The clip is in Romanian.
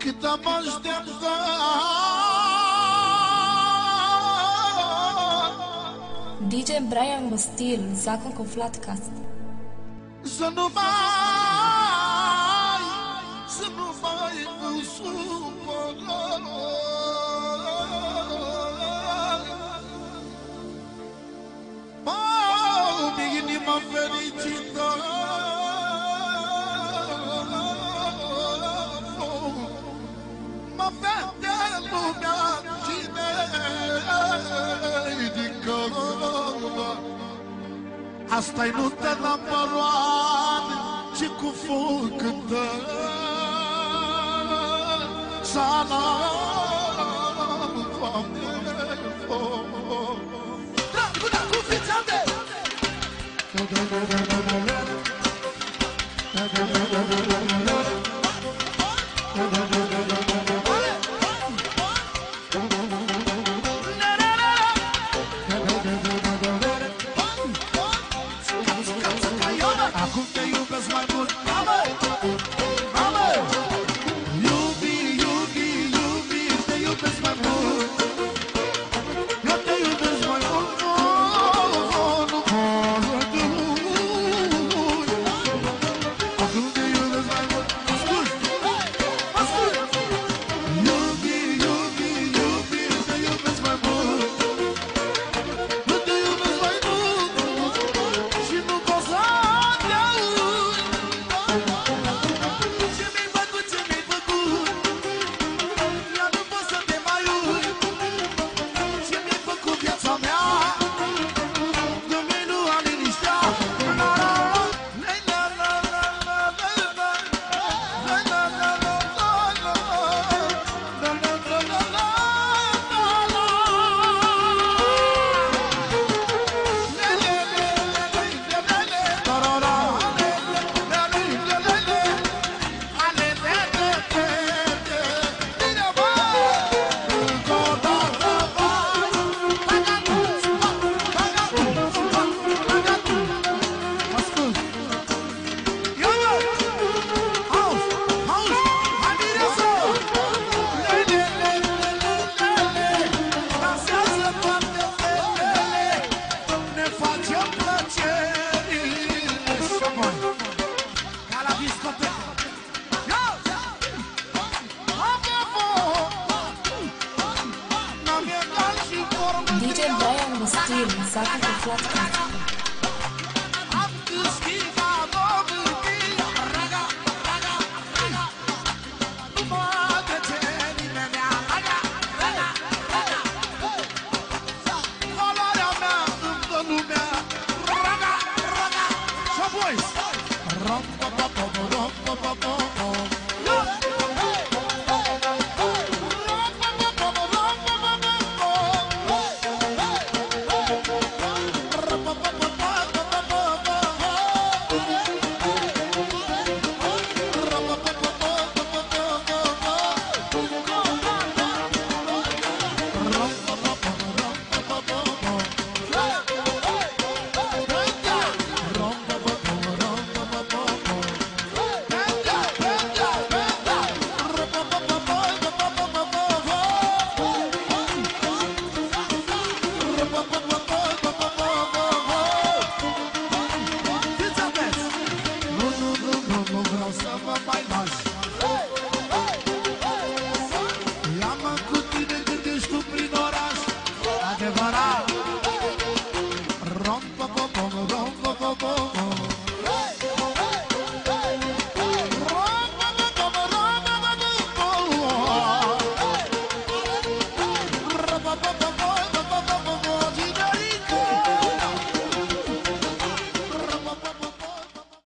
Cât am așteptat DJ Brian Gostil, zacă cu Flatcast. Să nu mai mă supăr. Mi-e inima fericită, mă vede lumea cine ridică. Asta-i nu te number-one, ci cu foc cântă salam, Doamne, foc. Până cu fițate! Acum te iubesc mai mult, mamă! Mamă! Iubi, iubi, iubi, te iubesc mai mult. Eu te iubesc mai mult, nu pot să te uit. Acum te iubesc mai mult, ascult, ascult. Iubi, iubi, iubi, te iubesc mai mult. Eu te iubesc mai mult și nu pot să te uit. Ce mi-ai făcut, ce mi-ai făcut, iar nu pot să te mai uit. Ce mi-ai făcut viața mea, de mine nu am liniștea. DJ Brian Gostil, zacă cu Flatcast.